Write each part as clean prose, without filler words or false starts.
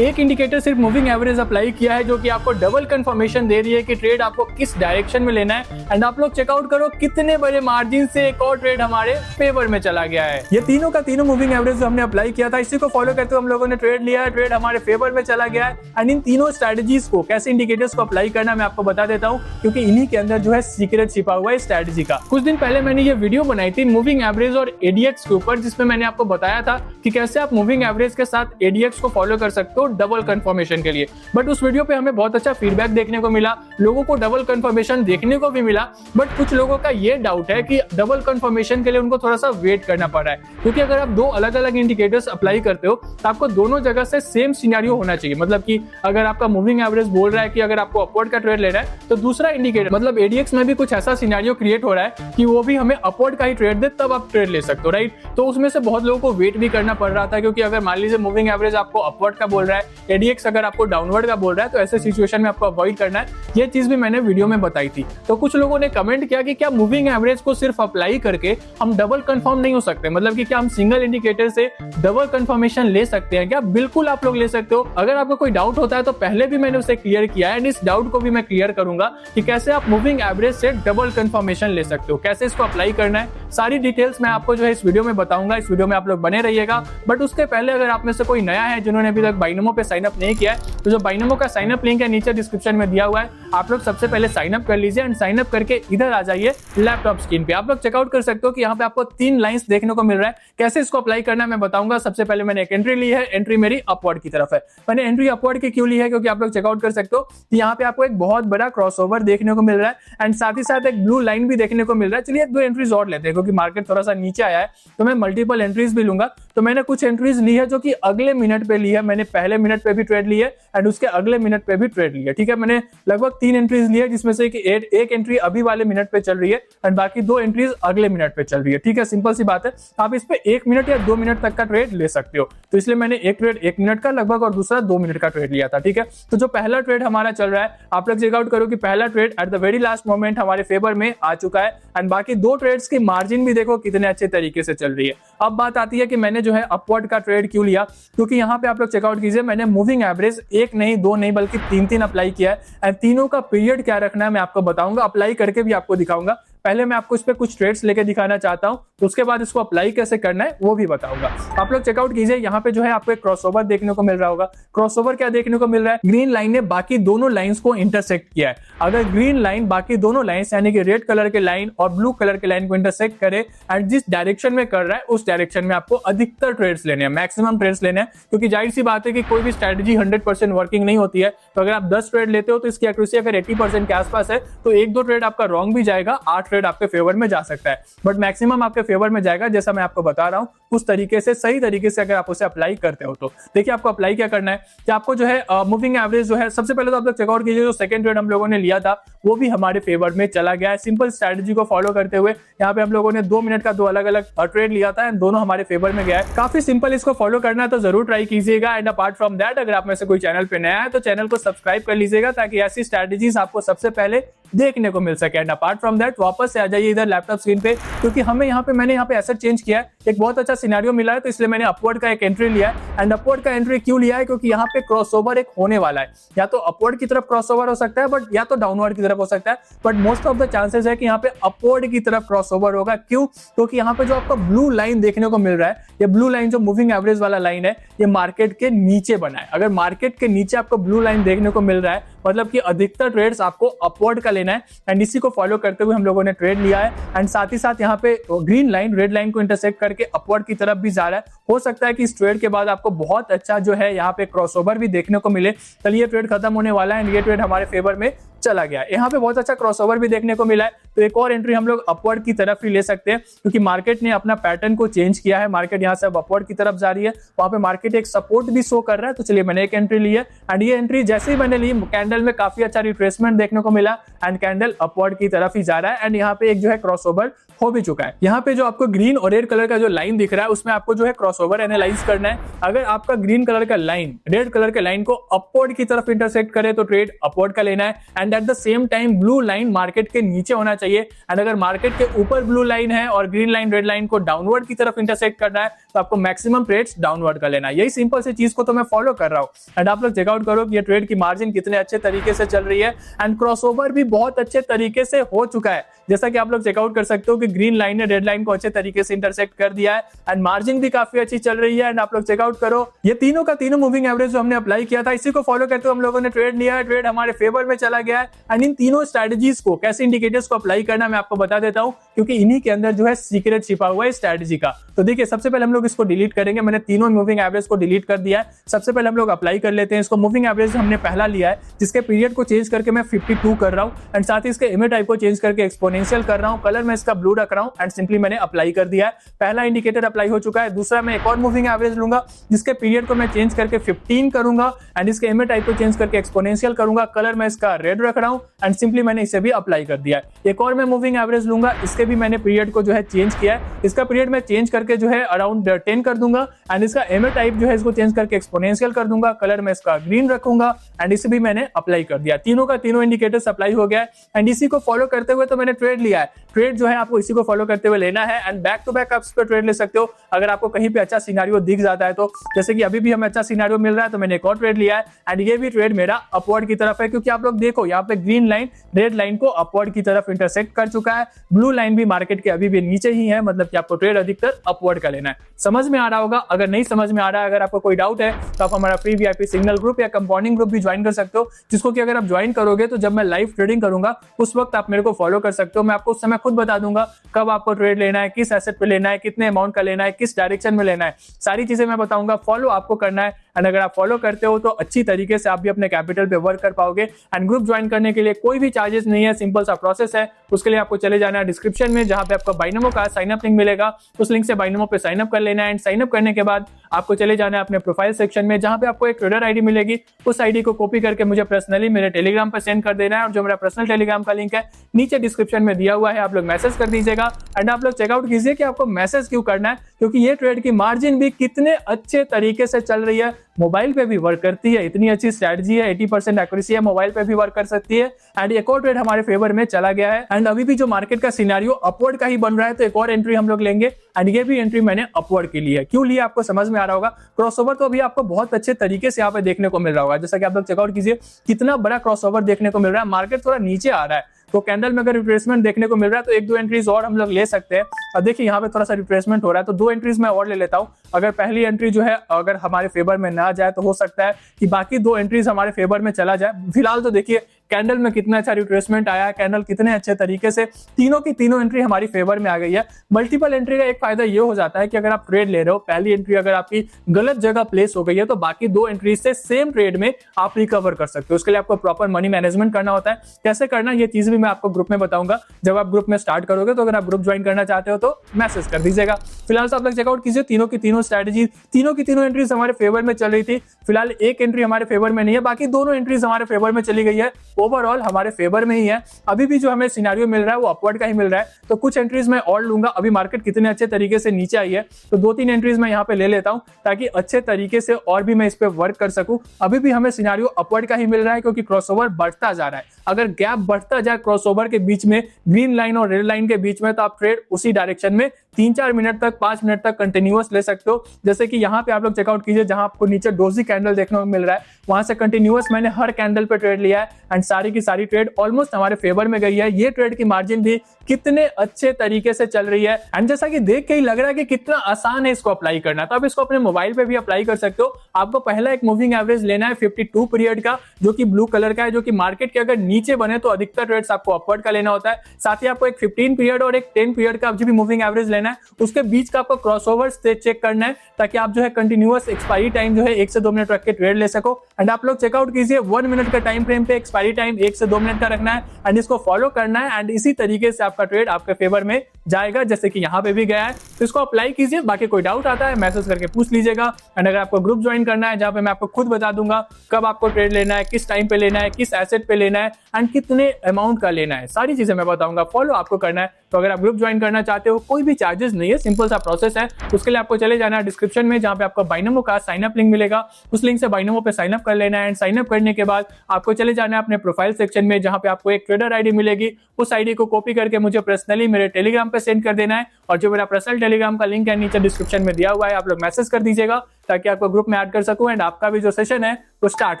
एक इंडिकेटर सिर्फ moving average apply किया है जो कि आपको डबल कंफर्मेशन दे रही है कि ट्रेड आपको किस डायरेक्शन में लेना है। एंड आप लोग चेकआउट करो कितने बड़े मार्जिन से एक और ट्रेड हमारे फेवर में चला गया है। ये तीनों का तीनों मूविंग एवरेज जो हमने अप्लाई किया था, इसी को फॉलो करते हुए हम लोगों ने ट्रेड लिया है, ट्रेड हमारे फेवर में चला गया है। एंड इन तीनों स्ट्रेटजीज को कैसे इंडिकेटर्स को अप्लाई करना मैं आपको बता देता हूँ, क्योंकि इन्हीं के अंदर जो है सीक्रेट छिपा हुआ है स्ट्रेटजी का। कुछ दिन पहले मैंने ये वीडियो बनाई थी मूविंग एवरेज और एडीएक्स के ऊपर, जिसमें मैंने आपको बताया था कि कैसे आप मूविंग एवरेज के साथ एडीएक्स को फॉलो कर सकते हो डबल कंफर्मेशन के लिए। बट उस वीडियो पे हमें बहुत अच्छा फीडबैक देखने को मिला, लोगों को डबल कंफर्मेशन देखने को भी मिला। बट कुछ लोगों का ये डाउट है कि डबल कंफर्मेशन के लिए उनको थोड़ा सा वेट करना पड़ रहा है, क्योंकि अगर आप दो अलग अलग इंडिकेटर्स अप्लाई करते हो तो आपको दोनों जगह से सेम सिनेरियो होना चाहिए। मतलब कि अगर आपका मूविंग एवरेज बोल रहा है कि अगर आपको अपवर्ड का ट्रेड लेना है, तो दूसरा इंडिकेटर मतलब एडीएक्स में भी कुछ ऐसा सिनेरियो क्रिएट हो रहा है कि वो भी हमें अपवर्ड का ही ट्रेड दे, तब आप ट्रेड ले सकते हो, राइट। तो उसमें से बहुत लोगों को वेट भी करना पड़ रहा था, क्योंकि अगर मान लीजिए मूविंग एवरेज आपको अपवर्ड का बोल रहा है, एडीएक्स अगर आपको डाउनवर्ड का बोल रहा है, तो ऐसे सिचुएशन में आपको अवॉइड करना है। ये चीज भी मैंने वीडियो में बताई थी। तो कुछ लोगों ने कमेंट किया कि क्या मूविंग एवरेज को सिर्फ अप्लाई करके हम डबल कंफर्म नहीं हो सकते, मतलब कि क्या हम सिंगल इंडिकेटर से डबल कंफर्मेशन ले सकते हैं क्या? बिल्कुल आप लोग ले सकते हो। अगर आपको कोई डाउट होता है तो पहले भी मैंने उसे क्लियर किया है, एंड इस डाउट को भी मैं क्लियर करूंगा कि कैसे आप मूविंग एवरेज से डबल कंफर्मेशन ले सकते हो, कैसे इसको अप्लाई करना है। सारी डिटेल्स मैं आपको जो है इस वीडियो में बताऊंगा, इस वीडियो में आप लोग बने रहिएगा। बट उसके पहले अगर आप में से कोई नया है जिन्होंने अभी तक बाइनोमो पे साइन अप नहीं किया है, तो जो बाइनोमो का साइन अप लिंक है नीचे डिस्क्रिप्शन में दिया हुआ है, आप लोग सबसे पहले साइन अप कर लीजिए। एंड साइन अप करके इधर आ जाइए लैपटॉप स्क्रीन पे। आप लोग चेकआउट कर सकते हो कि यहाँ पे आपको 3 लाइंस देखने को मिल रहा है। कैसे इसको अप्लाई करना है मैं बताऊंगा। सबसे पहले मैंने एक एंट्री ली है, एंट्री मेरी अपवर्ड की तरफ है। मैंने एंट्री अपवर्ड की क्यों ली है? क्योंकि आप लोग चेकआउट कर सकते हो कि यहाँ पे आपको एक बहुत बड़ा क्रॉसओवर देखने को मिल रहा है, एंड साथ ही साथ एक ब्लू लाइन भी देखने को मिल रहा है। चलिए 2 एंट्रीज और लेते हैं, क्योंकि मार्केट थोड़ा सा नीचे आया है, तो मैं मल्टीपल एंट्रीज भी लूंगा। तो मैंने कुछ एंट्रीज ली है जो कि अगले मिनट पे ली है। मैंने पहले मिनट पे भी ट्रेड ली है एंड उसके अगले मिनट पे भी ट्रेड ली है, ठीक है। मैंने लगभग 3 एंट्रीज ली है, जिसमें से एक एंट्री अभी वाले मिनट पे चल रही है एंड बाकी 2 एंट्रीज अगले मिनट पे चल रही है, ठीक है। सिंपल सी बात है, आप इस पे 1 मिनट या 2 मिनट तक का ट्रेड ले सकते हो। तो इसलिए मैंने एक ट्रेड 1 मिनट का लगभग और दूसरा 2 मिनट का ट्रेड लिया था, ठीक है। तो जो पहला ट्रेड हमारा चल रहा है, आप लोग चेकआउट करो कि पहला trade at the very last moment हमारे फेवर में आ चुका है, एंड बाकी 2 ट्रेड्स की मार्जिन भी देखो कितने अच्छे तरीके से चल रही है। अब बात आती है कि मैंने जो है अपवर्ड का ट्रेड क्यों लिया, क्योंकि यहाँ पे आप लोग चेकआउट कीजिए, मैंने मूविंग एवरेज 1 नहीं 2 नहीं बल्कि 3 अप्लाई किया है। एंड तीनों का पीरियड क्या रखना है मैं आपको बताऊंगा, अप्लाई करके भी आपको दिखाऊंगा। पहले मैं आपको इस पे कुछ ट्रेड्स लेके दिखाना चाहता हूं, तो उसके बाद इसको अप्लाई कैसे करना है वो भी बताऊंगा। आप लोग चेकआउट कीजिए, यहाँ पे जो है आपको एक क्रॉसओवर देखने को मिल रहा होगा। क्रॉसओवर क्या देखने को मिल रहा है? ग्रीन लाइन ने बाकी दोनों लाइंस को इंटरसेक्ट किया है। अगर ग्रीन लाइन बाकी दोनों लाइंस यानी कि रेड कलर के लाइन और ब्लू कलर के लाइन को इंटरसेक्ट करे एंड जिस डायरेक्शन में कर रहा है उस डायरेक्शन में आपको अधिकतर ट्रेड्स लेने हैं, मैक्सिमम ट्रेड्स लेने हैं। क्योंकि जाहिर सी बात है कि कोई भी स्ट्रेटजी 100% वर्किंग नहीं होती है। तो अगर आप 10 ट्रेड लेते हो तो इसकी एक्यूरेसी अगर 80% के आसपास है, तो 1-2 ट्रेड आपका रॉन्ग भी जाएगा, 8 ट्रेड आपके फेवर में जा सकता है, बट मैक्सिमम आपके फेवर में जाएगा। जैसा मैं आपको बता रहा हूं उस तरीके से, सही तरीके से अगर आप उसे अप्लाई करते हो तो देखिए आपको अप्लाई क्या करना है कि आपको जो है मूविंग एवरेज जो है, सबसे पहले तो आप लोग चेकआउट कीजिए जो सेकंड ट्रेड हम लोगों ने लिया था वो भी हमारे फेवर में चला गया है। सिंपल स्ट्रेटजी को फॉलो करते हुए यहाँ पे हम लोगों ने 2 मिनट का 2 अलग अलग ट्रेड लिया था एंड दोनों हमारे फेवर में गया है। काफी सिंपल, इसको फॉलो करना है तो जरूर ट्राई कीजिएगा। एंड अपार्ट फ्रॉम दैट, अगर आप में से कोई चैनल पे नया है तो चैनल को सब्सक्राइब कर लीजिएगा, ताकि ऐसी स्ट्रेटजीज आपको सबसे पहले देखने को मिल सके। एंड अपार्ट फ्रॉम दैट, वापस से आ जाइए इधर लैपटॉप स्क्रीन पे, क्योंकि हमें मैंने यहाँ पे एसेट चेंज किया है। एक बहुत अच्छा सिनेरियो मिला है, तो इसलिए मैंने अपवर्ड का एक एंट्री लिया है। एंड अपवर्ड का एंट्री क्यों लिया है? क्योंकि यहाँ पे क्रॉसओवर एक होने वाला है, या तो अपवर्ड की तरफ क्रॉसओवर हो सकता है बट या तो डाउनवर्ड की तरफ हो सकता है, but most of the chances है कि यहाँ पे अपवर्ड की तरफ क्रॉसओवर होगा। क्यों? क्योंकि यहाँ पे जो आपका ब्लू लाइन देखने को मिल रहा है, ये ब्लू लाइन जो मूविंग एवरेज वाला लाइन है, ये मार्केट के नीचे बना है। अगर मार्केट के नीचे आपको ब्लू लाइन देखने को मिल रहा है, मतलब कि अधिकतर ट्रेड्स आपको अपवर्ड का लेना है। एंड इसी को फॉलो करते हुए हम लोगों ने ट्रेड लिया है। एंड साथ ही साथ यहाँ पे ग्रीन लाइन रेड लाइन को इंटरसेक्ट करके अपवर्ड की तरफ भी जा रहा है। हो सकता है कि इस ट्रेड के बाद आपको बहुत अच्छा जो है यहाँ पे क्रॉसओवर भी देखने को मिले। चलिए ट्रेड खत्म होने वाला है एंड ये ट्रेड हमारे फेवर में चला गया। यहाँ पे बहुत अच्छा क्रॉसओवर भी देखने को मिला है, तो एक और एंट्री हम लोग अपवर्ड की तरफ ही ले सकते हैं, क्योंकि मार्केट ने अपना पैटर्न को चेंज किया है। मार्केट यहाँ से अब अपवर्ड की तरफ जा रही है, वहां पे मार्केट एक सपोर्ट भी शो कर रहा है। तो चलिए मैंने एक एंट्री ली है एंड ये एंट्री जैसे ही मैंने ली, कैंडल में काफी अच्छा रिट्रेसमेंट देखने को मिला एंड कैंडल अपवर्ड की तरफ ही जा रहा है। एंड यहाँ पे एक जो है क्रॉसओवर हो भी चुका है। यहाँ पे जो आपको ग्रीन और रेड कलर का जो लाइन दिख रहा है, उसमें आपको जो है क्रॉसओवर एनालाइज करना है। अगर आपका ग्रीन कलर का लाइन रेड कलर के लाइन को अपवर्ड की तरफ इंटरसेक्ट करे तो ट्रेड अपवर्ड का लेना है, and and at the same time blue line market के नीचे होना चाहिए। एंड अगर मार्केट के ऊपर ब्लू लाइन है और ग्रीन लाइन रेड लाइन को डाउनवर्ड की तरफ इंटरसेक्ट करना है तो आपको मैक्सिमम ट्रेड्स डाउनवर्ड कर लेना है। यही सिंपल सी चीज को तो मैं फॉलो कर रहा हूं। एंड आप लोग चेकआउट करो कि ये ट्रेड की मार्जिन कितने अच्छे तरीके से चल रही है एंड क्रॉसओवर भी बहुत अच्छे तरीके से हो चुका है। जैसा कि आप लोग चेकआउट कर सकते हो कि ग्रीन लाइन ने रेड लाइन को अच्छे तरीके से इंटरसेक्ट कर दिया है एंड मार्जिन भी काफी अच्छी चल रही है। एंड आप लोग चेकआउट करो ये तीनों का तीनों मूविंग एवरेज जो हमने अप्लाई किया था इसी को फॉलो करते हुए हम लोगों ने ट्रेड लिया है। ट्रेड हमारे फेवर में चला गया है। एंड इन तीनों स्ट्रेटजीज को कैसे इंडिकेटर्स को अप्लाई करना मैं आपको बता देता हूं, क्योंकि इन्हीं के अंदर जो है सीक्रेट छिपा हुआ है स्ट्रेटजी का। तो देखिए सबसे पहले हम लोग इसको डिलीट करेंगे। मैंने तीनों मूविंग एवरेज को डिलीट कर दिया है। सबसे पहले हम लोग अप्लाई कर लेते हैं इसको। मूविंग एवरेज हमने पहला लिया है जिसके पीरियड को चेंज करके मैं 52 कर रहा हूं एंड साथ ही इसके इमेज टाइप को चेंज करके एक्सपोनेंशियल कर रहा हूं। कलर मैं इसका ब्लू रख रहा हूं एंड सिंपली मैंने अप्लाई कर दिया है। पहला इंडिकेटर अप्लाई हो चुका है। दूसरा मैं एक और मूविंग एवरेज लूंगा जिसके पीरियड को मैं चेंज करके 15 करूंगा एंड इसके इमेज टाइप को चेंज करके एक्सपोनेंशियल करूंगा। कलर मैं इसका रेड रख रहा हूं एंड सिंपली मैंने इसे भी अप्लाई कर दिया है। एक और मैं मूविंग एवरेज लूंगा, इसके भी मैंने पीरियड को जो है चेंज किया है। इसका पीरियड मैं चेंज करके जो है अराउंड 10 कर दूंगा एंड इसका इमेज टाइप जो है इसको चेंज करके एक्सपोनेंशियल कर दूंगा। कलर मैं इसका ग्रीन रखूंगा एंड इसे भी मैंने अप्लाई कर दिया। तीनों का तीनों इंडिकेटर्स अप्लाई हो गया है एंड इसी को फॉलो करते हुए तो मैंने ट्रेड लिया है। ट्रेड जो है आपको इसी को फॉलो करते हुए लेना है एंड बैक टू बैक आप इस पर ट्रेड ले सकते हो अगर आपको कहीं पे अच्छा सिनेरियो दिख जाता है तो। जैसे कि अभी भी हमें अच्छा सिनेरियो मिल रहा है तो मैंने एक और ट्रेड लिया है एंड ये भी ट्रेड मेरा अपवर्ड की तरफ है, क्योंकि आप लोग देखो यहाँ पे ग्रीन लाइन रेड लाइन को अपवर्ड की तरफ इंटरसेक्ट कर चुका है। ब्लू लाइन भी मार्केट के अभी भी नीचे ही है, मतलब कि आपको ट्रेड अधिकतर अपवर्ड का लेना है। समझ में आ रहा होगा। अगर नहीं समझ में आ रहा है, अगर आपको कोई डाउट है तो आप हमारा फ्री वीआईपी सिग्नल ग्रुप या कंपाउंडिंग ग्रुप भी ज्वाइन कर सकते हो, जिसको कि अगर आप ज्वाइन करोगे तो जब मैं लाइव ट्रेडिंग करूंगा उस वक्त आप मेरे को फॉलो कर सकते हो। मैं आपको उस समय खुद बता दूंगा कब आपको ट्रेड लेना है, किस एसेट पे लेना है, कितने अमाउंट का लेना है, किस डायरेक्शन में लेना है, सारी चीजें मैं बताऊंगा। फॉलो आपको करना है एंड अगर आप फॉलो करते हो तो अच्छी तरीके से आप भी अपने कैपिटल पे वर्क कर पाओगे। एंड ग्रुप ज्वाइन करने के लिए कोई भी चार्जेस नहीं है, सिंपल सा प्रोसेस है। उसके लिए आपको चले जाना है डिस्क्रिप्शन में जहां पे आपको बाइनोमो का साइन अप लिंक मिलेगा, उस लिंक से बाइनोमो पे साइन अप कर लेना है। एंड साइन अप करने के बाद आपको चले जाना है अपने प्रोफाइल सेक्शन में जहां पे आपको एक ट्रेडर आईडी मिलेगी। उस आईडी को कॉपी करके मुझे पर्सनली मेरे टेलीग्राम पर सेंड कर देना है और जो मेरा पर्सनल टेलीग्राम का लिंक है नीचे डिस्क्रिप्शन में दिया हुआ है, आप लोग मैसेज कर दीजिएगा। एंड आप लोग चेकआउट कीजिए कि आपको मैसेज क्यों करना है, क्योंकि ये ट्रेड की मार्जिन भी कितने अच्छे तरीके से चल रही है। मोबाइल पे भी वर्क करती है, इतनी अच्छी स्ट्रेटजी है, 80% एक्यूरेसी है, मोबाइल पे भी वर्क कर सकती है। एंड एक और ट्रेड हमारे फेवर में चला गया है एंड अभी भी जो मार्केट का सिनेरियो अपवर्ड का ही बन रहा है, तो एक और एंट्री हम लोग लेंगे। एंड ये भी एंट्री मैंने अपवर्ड के लिए क्यों लिया आपको समझ में आ रहा होगा। क्रॉसओवर तो अभी आपको बहुत अच्छे तरीके से यहाँ पे देखने को मिल रहा होगा। जैसा कि आप लोग चेकआउट कीजिए कितना बड़ा क्रॉसओवर देखने को मिल रहा है। मार्केट थोड़ा नीचे आ रहा है तो कैंडल में अगर रिट्रेसमेंट देखने को मिल रहा है तो एक दो एंट्रीज और हम लोग ले सकते हैं। अब देखिए यहाँ पे थोड़ा सा रिट्रेसमेंट हो रहा है तो दो एंट्रीज मैं और ले लेता हूँ। अगर पहली एंट्री जो है अगर हमारे फेवर में ना जाए तो हो सकता है कि बाकी दो एंट्रीज हमारे फेवर में चला जाए। फिलहाल तो देखिए कैंडल में कितना अच्छा रिट्रेसमेंट आया है, कैंडल कितने अच्छे तरीके से तीनों की तीनों एंट्री हमारी फेवर में आ गई है। मल्टीपल एंट्री का एक फायदा ये हो जाता है कि अगर आप ट्रेड ले रहे हो, पहली एंट्री अगर आपकी गलत जगह प्लेस हो गई है तो बाकी दो एंट्री से सेम ट्रेड में आप रिकवर कर सकते हो। उसके लिए आपको प्रॉपर मनी मैनेजमेंट करना होता है। कैसे करना ये चीज भी मैं आपको ग्रुप में बताऊंगा जब आप ग्रुप में स्टार्ट करोगे। तो अगर आप ग्रुप ज्वाइन करना चाहते हो तो मैसेज कर दीजिएगा। फिलहाल तो आप लोग चेकआउट कीजिए तीनों की तीनों स्ट्रेटजी, तीनों की तीनों एंट्रीज हमारे फेवर में चल रही थी। फिलहाल एक एंट्री हमारे फेवर में नहीं है, बाकी दोनों एंट्रीज हमारे फेवर में चली गई है। ओवरऑल हमारे फेवर में ही है। अभी भी जो हमें सिनेरियो मिल रहा है वो अपवर्ड का ही मिल रहा है। तो कुछ एंट्रीज मैं और लूंगा। अभी मार्केट कितने अच्छे तरीके से नीचे आई है तो दो तीन एंट्रीज मैं यहाँ पे ले लेता हूं ताकि अच्छे तरीके से और भी मैं इस पे वर्क कर सकूं। अभी भी हमें सिनेरियो अपवर्ड का ही मिल रहा है क्योंकि क्रॉसओवर बढ़ता जा रहा है। अगर गैप बढ़ता जाए क्रॉसओवर के बीच में, ग्रीन लाइन और रेड लाइन के बीच में, तो आप ट्रेड उसी डायरेक्शन में 3-4 मिनट तक 5 मिनट तक कंटिन्यूअस ले सकते हो। जैसे कि यहाँ पे आप लोग चेकआउट कीजिए जहां आपको नीचे डोजी कैंडल देखने को मिल रहा है, वहां से कंटिन्यूअस मैंने हर कैंडल पे ट्रेड लिया है एंड सारी की सारी ट्रेड ऑलमोस्ट हमारे फेवर में गई है। ये ट्रेड की मार्जिन भी कितने अच्छे तरीके से चल रही है एंड जैसा कि देख के ही लग रहा है कि कितना आसान है इसको अप्लाई करना। तो आप इसको अपने मोबाइल पे भी अप्लाई कर सकते हो। आपको पहला एक मूविंग एवरेज लेना है 52 पीरियड का, जो कि ब्लू कलर का है, जो कि मार्केट के अगर नीचे बने तो अधिकतर ट्रेड्स आपको अपवर्ड का लेना होता है। साथ ही आपको एक 15 पीरियड और एक 10 पीरियड का जो भी मूविंग एवरेज लेना है, उसके बीच का आपको क्रॉसओवर चेक करना है ताकि आप जो है कंटिन्यूअस एक्सपायरी टाइम जो है 1 से 2 मिनट रख के ट्रेड ले सको। एंड आप लोग चेकआउट कीजिए 1 मिनट का टाइम फ्रेम पे एक्सपायरी टाइम 1 से 2 मिनट का रखना है एंड इसको फॉलो करना है एंड इसी तरीके से आपका ट्रेड आपके फेवर में जाएगा, जैसे कि यहाँ पे भी गया है। तो इसको अप्लाई कीजिए। बाकी कोई डाउट आता है मैसेज करके पूछ लीजिएगा। एंड अगर आपको ग्रुप ज्वाइन करना है जहाँ पे मैं आपको खुद बता दूंगा कब आपको ट्रेड लेना है, किस टाइम पे लेना है, किस एसेट पे लेना है एंड कितने अमाउंट का लेना है, सारी चीजें मैं बताऊंगा। फॉलो आपको करना है। तो अगर आप ग्रुप ज्वाइन करना चाहते हो, कोई भी चार्जेस नहीं है, सिंपल सा प्रोसेस है। उसके लिए आपको चले जाना है डिस्क्रिप्शन में, जहाँ पे आपको बाइनोमो का साइन अप लिंक मिलेगा। उस लिंक से बाइनोमो पे साइन अप कर लेना है। एंड साइन अप करने के बाद आपको चले जाना है अपने प्रोफाइल सेक्शन में, जहाँ पे आपको एक ट्रेडर आईडी मिलेगी। उस आईडी को कॉपी करके मुझे पर्सनली मेरे टेलीग्राम पे सेंड कर देना है। और जो मेरा पर्सनल टेलीग्राम का लिंक है नीचे डिस्क्रिप्शन में दिया हुआ है, आप लोग मैसेज कर दीजिएगा ताकि आपको ग्रुप में ऐड कर सकूं एंड आपका भी जो सेशन है वो स्टार्ट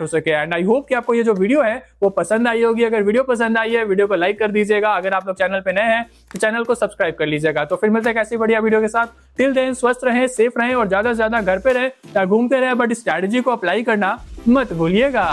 हो सके। एंड आई होप कि आपको ये जो वीडियो है वो पसंद आई होगी। अगर वीडियो पसंद आई है, वीडियो को लाइक कर दीजिएगा। अगर आप लोग चैनल पे नए हैं तो चैनल को सब्सक्राइब कर लीजिएगा। तो फिर मिलते हैं ऐसी बढ़िया वीडियो के साथ। टिल देन स्वस्थ रहें, सेफ रहें और ज्यादा से ज्यादा घर पे रहें या घूमते रहें, बट स्ट्रैटेजी को अप्लाई करना मत भूलिएगा।